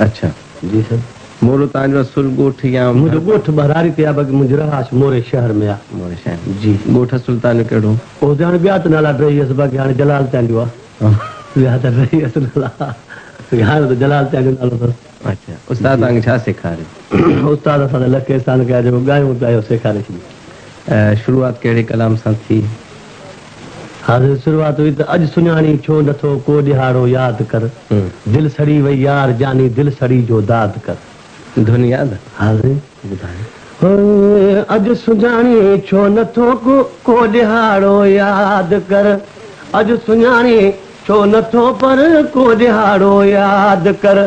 अच्छा जी सर। मोरो तांजो असुल गोठ या मुझे गोठ बरारी ते बाकी मुझे रहाश मोरे शहर में आ। मोरे शहर जी। गोठ सुल्तान केड़ो ओ जान बिया त नाला रही है बाकी हां जलाल चांदियो आ। बिया त रही है नाला हां तो जलाल चांदियो नालो सर। अच्छा उस्ताद तांगे छा सिखारे? उस्ताद असां लखे साल के जो गायो गायो सिखारे छी। शुरुआत केड़े कलाम सां थी? हाज़िर शुरुआत हुई त अज सुञाणी छो नथो को दिहाड़ो याद कर दिल सड़ी वई यार जानी दिल सड़ी जो दाद कर। धुन याद? हाज़िर बुधाए अज सुञाणी छो नथो को दिहाड़ो याद कर अज सुञाणी छो नथो पर को दिहाड़ो याद कर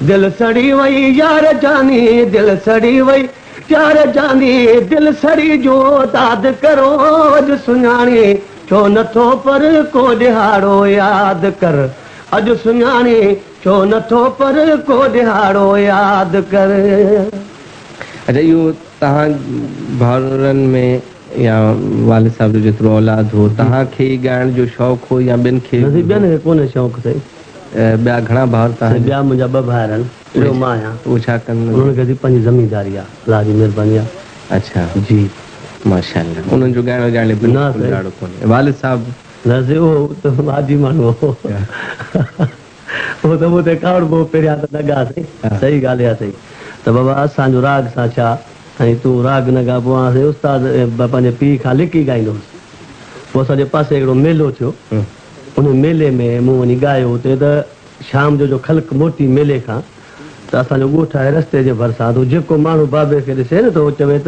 दिल सड़ी वई यार जानी दिल सड़ी वई यार जानी दिल सड़ी जो दाद करो अज सुञाणी छो नथो पर को दिहाड़ो याद कर अज सुञाणी छो नथो पर को दिहाड़ो याद कर। अच्छा यो तहां भाउरन में या वालिद साहब जो जेतिरो औलाद हो तहां खे ॻाइण जो शौक़ हो या ॿियनि खे? ॿियनि खे कोन्हे शौक़ु साईं। ॿिया घणा भाउर तहां? ॿिया मुंहिंजा 2 भाउर आहिनि ॿियो मां आहियां। उहो छा कनि? उन्हनि खे पंहिंजी ज़मीदारी आहे अलाह जी महिरबानी आहे। अच्छा जी माशाअल्लाह। उन्हनि जो ॻाइण ॻाइण बिल्कुलु ॾाढो कोन्हे। वालिद साहब? न उहो त आजी माण्हू हो उहो त मूं ते कावड़ पोइ पहिरियां त न ॻा साईं। सही ॻाल्हि आहे साईं त बाबा असांजो राग सां छा ऐं तूं राग न ॻा पोइ असां उस्ताद पंहिंजे पीउ खां लिकी ॻाईंदो हुउसि। पोइ असांजे पासे हिकिड़ो मेलो थियो उन मेले में मूं वञी ॻायो हुते त शाम जो ख़ल्क मोटी मेले खां त असांजो ॻोठ आहे रस्ते जे भरिसां त जेको माण्हू बाबे खे ॾिसे न त उहो चवे त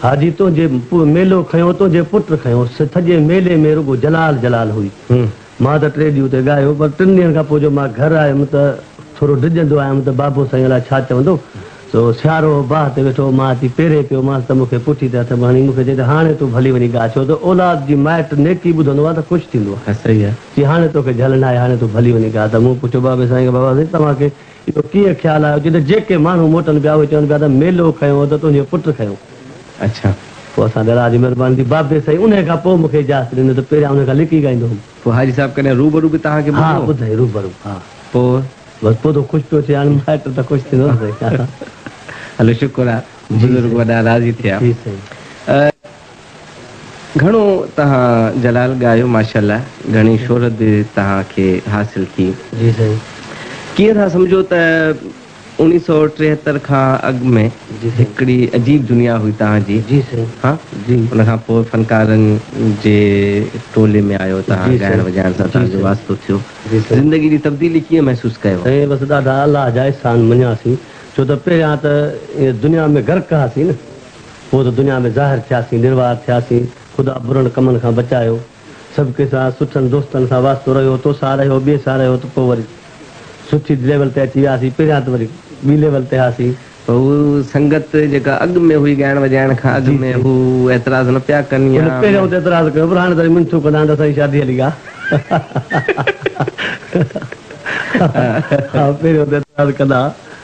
हाजी तुंहिंजे मेलो खयों तुंहिंजे पुट खयों सॼे मेले में रुगो जलाल जलाल हुई। मां त 3 ॾींहं उते ॻायो पर 3 ॾींहंनि खां पोइ जो मां घर आयुमि त थोरो डिॼंदो आयुमि त बाबो साईं अलाए छा चवंदो सो सियारो बाह ते वेठो मां अची पेरे पियो मां त मूंखे पुठी ते हथ हणी मूंखे चई त हाणे तूं भली वञी ॻा छो त औलाद जी माइट नेकी ॿुधंदो आहे त ख़ुशि थींदो आहे। सही आहे की हाणे तोखे झलण आहे हाणे तूं भली वञी ॻा त मूं पुछियो बाबे साईं खे बाबा साईं तव्हांखे इहो कीअं ख़्यालु आयो चई त जेके माण्हू मोटनि पिया उहे चवनि पिया त मेलो खयों त तुंहिंजे पुटु खयों। अच्छा पोइ असां अलाह जी महिरबानी थी बाबे साईं उन खां पोइ मूंखे इजाज़त ॾिनो त पहिरियां उन खां लिकी ॻाईंदो हुउमि। पोइ हाजी साहब कॾहिं रूबरू बि तव्हांखे? हा ॿुधाई रूबरू। हा पोइ बसि पोइ त ख़ुशि पियो थिए हाणे माइट त ख़ुशि थींदो न साईं। हलो शुक्र आहे बुज़ुर्ग वॾा राज़ी थिया। घणो तव्हां जलाल ॻायो माशाअल्लाह घणी शोहरत बि तव्हांखे हासिल थी। जी साईं। कीअं था सम्झो त 1973 खां अॻु में हिकिड़ी अजीब दुनिया हुई तव्हांजी? जी साईं। हा जी। उन खां पोइ फनकारनि जे टोले में आयो तव्हां ॻाइण वॼाइण सां तव्हांजो वास्तो थियो। ज़िंदगी जी तब्दीली कीअं महसूसु कयो? साईं बसि ॾाढा अलाह जा एहसान मञियासीं छो त पहिरियां त दुनिया में गर्क हुआसीं न पोइ त दुनिया में ज़ाहिर थियासीं निर्वार थियासीं ख़ुदा बुरनि कमनि खां बचायो सभु कंहिंसां सुठनि दोस्तनि सां वास्तो रहियो तो सां रहियो ॿिए सां रहियो त पोइ वरी सुठी लेवल ते अची वियासीं। पहिरियां त वरी ॿी लेवल ते हुआसीं। हू संगत जेका अॻु में हुई ॻाइण वॼाइण खां अॻु में हू एतिराज़ न पिया कनि? पहिरियों त एतिराज़ कयो पर हाणे त मिंथू कंदा त असांजी शादी हली ॻा। हा पहिरियों त एतिराज़ कंदा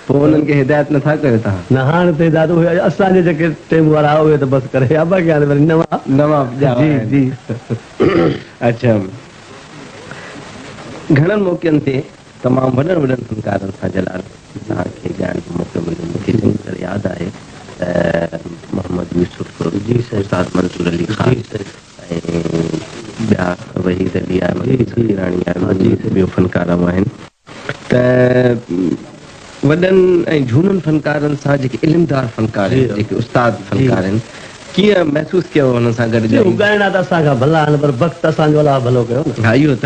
पोइ उन्हनि खे हिदायत नथा कयो तव्हां? न हाणे त हिदायत उहे असांजे जेके टेम वारा उहे त बसि करे बाक़ी हाणे वरी नवां। जी जी। अच्छा घणनि मौक़नि ते तमामु वॾनि वॾनि फनकारनि सां जलाल तव्हांखे ॻाइण जो मौक़ो मिलियो? मूंखे चङी तरह यादि आहे त मोहम्मद यूसुफ जी उस्ताद मंसूर अली ख़ान ऐं ॿिया वहीद अली आहिनि ॿियो फनकार आहिनि त वॾनि ऐं झूननि फनकारनि सां जेके इल्मदार फनकार आहिनि जेके उस्ताद फनकार आहिनि कीअं महसूसु कयो हुन सां गॾु? ॻाइणा त असांखां भला आहिनि पर वक़्तु असांजो अलाह भलो कयो न। हा इहो त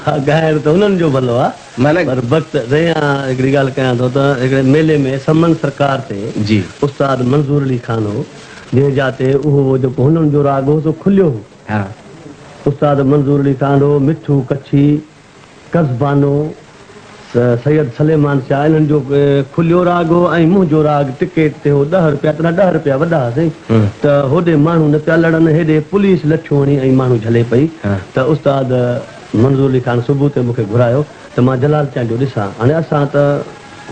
ॻाइण त हुननि जो भलो आहे माना पर वक़्तु हिकिड़ी ॻाल्हि कयां थो त हिकिड़े मेले में समन सरकार ते जी उस्ताद मंसूर अली खान हो जंहिं जाते उहो जेको हुननि जो राग हो सो खुलियो हो। हा उस्ताद मंसूर अली खान हो मिठू कच्छी कज़बानो सैयद सलेमान शाह इन्हनि जो खुलियो राग हो ऐं मुंहिंजो राग टिकेट ते हो 10 रुपया त 10 रुपया वॾा हुआसीं त होॾे माण्हू न पिया लड़नि हेॾे पुलिस लठियूं हणी ऐं माण्हू झले पई त उस्ताद मंसूर अली खान सुबुह ते मूंखे घुरायो त मां जलाल चांडियो ॾिसां। हाणे असां त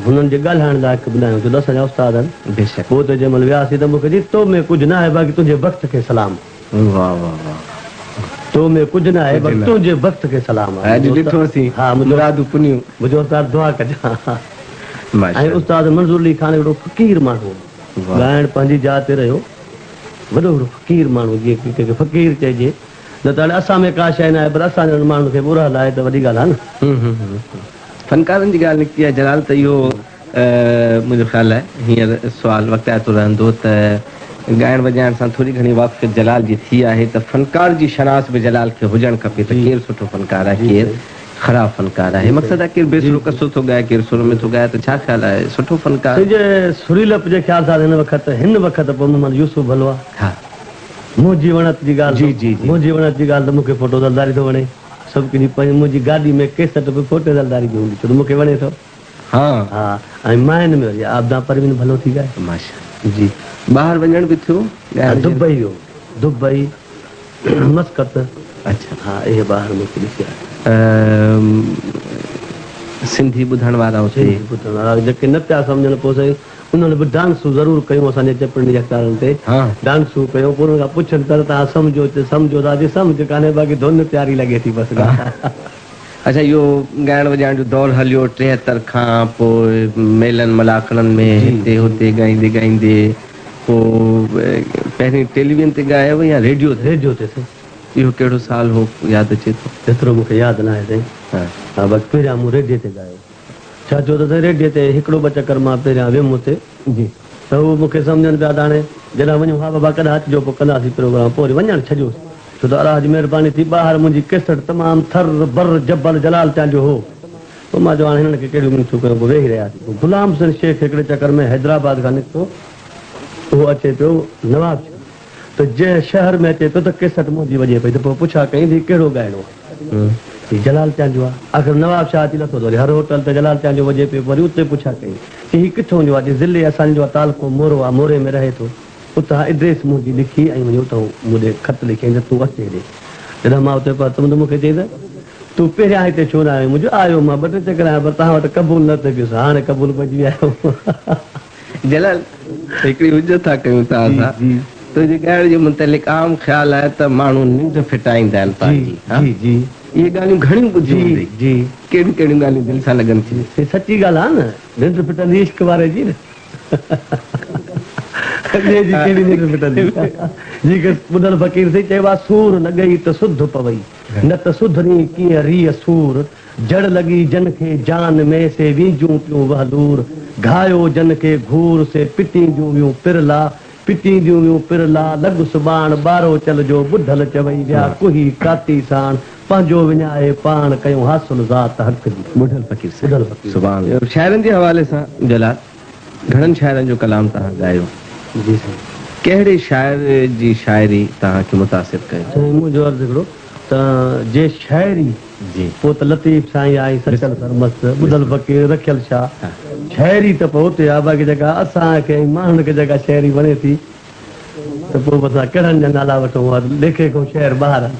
हुननि जे ॻाल्हाइण लाइ ॿुधायूं छो त असांजा उस्ताद आहिनि बेशक। पोइ त जंहिं महिल वियासीं त मूंखे चई तो में कुझु न आहे बाक़ी तुंहिंजे वक़्त खे सलाम। वाह वाह वाह। तो में कुछ ना है, कुछ बस ना। तुझे वक्त के सलाम आहे। अॼु ॾिठो सी हाँ, मुझे मुरादू पुनियूं मुझे उस्ताद दुआ कजा। ऐं माशाअल्लाह। उस्ताद मंज़ूर अली खान हिकिड़ो फ़क़ीर माण्हू वाह। ॻाइण पंहिंजी जात ते रहियो, वॾो वॾो फ़क़ीर माण्हू, जीअं कंहिंखे फ़क़ीर चइजे न त हाणे असां में का शइ न आहे, पर असांजे माण्हू खे बुरहल आहे त वॾी ॻाल्हि आहे न। फनकारनि जी ॻाल्हि निकिती आहे जलाल, त इहो मुंहिंजो ख़्यालु आहे हींअर सुवाल वक़्ताइतो रहंदो त ॻाइण वॼाइण सां थोरी घणी वाक़फ़ जलाल जी थी आहे त फनकार जी शनास बि जलाल खे हुजणु खपे त केरु सुठो फनकार आहे, केरु ख़राबु फनकार आहे। मक़सदु आहे केरु बेसुरो कसो थो ॻाए, केरु सुर में थो ॻाए, त छा ख़्यालु आहे सुठो फनकार? तुंहिंजे सुरीलप जे ख़्याल सां हिन वक़्तु पोइ मोहम्मद यूसुफ हलो आहे। हा मुंहिंजी वणत जी ॻाल्हि, जी, जी, जी। मुंहिंजी वणत जी ॻाल्हि त मूंखे फोटो ज़लदारी थो वणे। सभु कंहिंजी मुंहिंजी गाॾी में केसट बि फोटो ज़लदारी जी हूंदी, छो त मूंखे वणे थो। हा हा, ऐं माइन में वरी आबदा परवीन भलो थी ॻाए। माशा जी। ॿाहिरि वञण बि थियो ॻाइण जे? दुबई हो, दुबई, मस्कत। अच्छा। हा, इहे ॿाहिरि मूंखे ॾिसी आहे। सिंधी ॿुधण वारा हुते जेके न पिया सम्झनि पोइ सही उन्हनि बि डांसूं ज़रूरु कयूं असांजे चपड़नि जे अख़बारनि ते। हा डांसूं कयूं, पोइ उन्हनि खां पुछनि त तव्हां सम्झो सम्झो था, अॼु सम्झ कान्हे, बाक़ी धुन तयारी लॻे थी बसि। अच्छा, इहो ॻाइण वॼाइण जो दौरु हलियो 73 खां पोइ मेलनि मलाखड़नि में हिते हुते ॻाईंदे ॻाईंदे पोइ पहिरीं टेलीविजन ते ॻायो या रेडियो ते? रेडियो ते साईं। इहो कहिड़ो साल हो यादि अचे थो? एतिरो मूंखे यादि न आहे साईं। हा, बसि पहिरियां मूं रेडियो ते ॻायो। छा चयो त रेडियो ते हिकिड़ो ॿ चकर मां पहिरियां वियुमि हुते जी, त उहो मूंखे सम्झनि पिया त हाणे जॾहिं वञूं, हा बाबा कॾहिं अचिजो, पोइ कंदासीं प्रोग्राम, पोइ वरी वञणु छॾियोसि, छो त अलाह जी महिरबानी थी ॿाहिरि मुंहिंजी केसट तमामु थर बर जबल जलाल जो हो। पोइ मां चयो हाणे हिननि खे कहिड़ियूं मिनथूं कयूं, पोइ वेही रहियासीं। गुलाम हुसैन शेख हिकिड़े चकर में हैदराबाद खां निकितो, उहो अचे पियो नवाब शाह, त जंहिं शहर में अचे पियो त केसट मुंहिंजी वॼे पई, त पोइ पुछा कई थी कहिड़ो ॻाइणो आहे, जलाल जो आहे। आख़िर नवाब शाह अची नथो, वरी हर होटल ते जलाल जो वॼे पियो, वरी उते पुछा कई की हीउ किथां जो आहे, ज़िले असांजो आहे तालको मोरो आहे, मोरे में रहे थो, उतां एड्रेस मुंहिंजी लिखी ऐं वञी उतां मुंहिंजे ख़त लिखी त तूं अचे हेॾे। जॾहिं मां उते पहुतमि त मूंखे चई त तूं पहिरियां हिते छो न आयो? मुंहिंजो आयो मां 2 टे चकर आहियां, पर तव्हां वटि क़बूल न थिए पियुसि, हाणे क़बूल पइजी विया। जलाल हिकिड़ी हुजत था कयूं था असां, तुंहिंजे ॻाइण जे मुतलिक़ आम ख़्यालु आहे त माण्हू निंड फिटाईंदा आहिनि पंहिंजी। जी जी, इहे ॻाल्हियूं घणियूं ॿुधियूं हूंदी जी, कहिड़ियूं कहिड़ियूं ॻाल्हियूं दिलि सां लॻनि थियूं? सची ॻाल्हि आहे न, निंड फिटंदी इश्क वारे जी न। ॿुधल फ़क़ीर थी चयो आहे, सूर लॻई त सुध पवई, न त सुधरी कीअं रीह सूर, जड़ लॻी जन खे जान में से वीजूं पियूं वहलूर, घायो जन खे घूर से पिटींदियूं वियूं पिरला, पिटींदियूं वियूं पिरला, लॻ सुभाण ॿारो चल जो ॿुधल चवई विया कुही काती साण, पंहिंजो विञाए पाण कयूं हासिल ज़ात हक़ जी। ॿुधल फ़क़ीर से ॿुधल फ़क़ीर। सुभाणे शाइरनि जे हवाले सां जलाल, घणनि शाइरनि जो कलाम तव्हां ॻायो? जी साईं। कहिड़े शाइर जी शाइरी तव्हांखे मुतासिर कयो? मुंहिंजो अर्ज़ु हिकिड़ो त जे शाइरी जी, पोइ त लतीफ़ साईं आई, सचल सरमस्त, ॿुधल फ़क़ीर, रखियल शाह। शाइरी त पोइ हुते आहे, बाक़ी जेका असांखे माण्हुनि खे जेका शाइरी वणे थी त पोइ बसि कहिड़नि जा नाला वठूं, लेखे खां शहर ॿाहिरि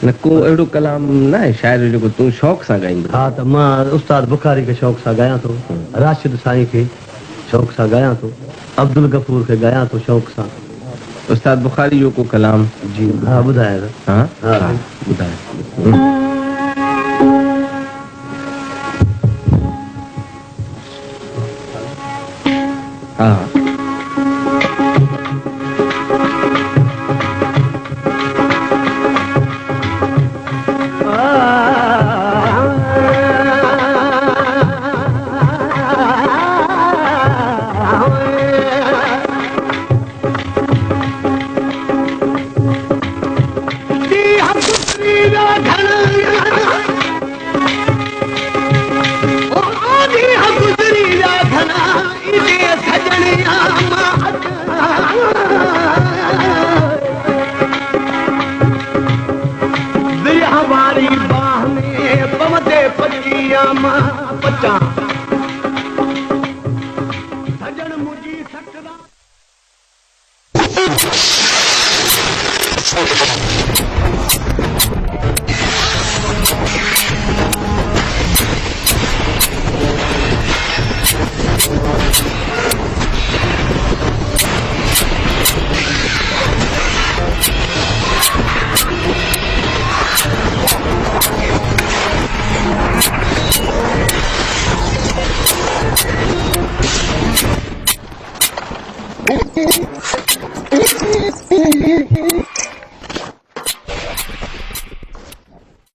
न को अहिड़ो कलाम न आहे शाइर जेको तूं शौक़ सां ॻाईंदो? हा, त मां उस्ताद बुखारी खे शौक़ सां ॻायां थो, राशिद साईं खे शौक़ सां ॻायां थो, अब्दुल गफूर खे ॻायां थो शौक़ सां। उस्ताद बुखारी जो को कलाम? जी हा, ॿुधाए त। हा हा, ॿुधाए। हा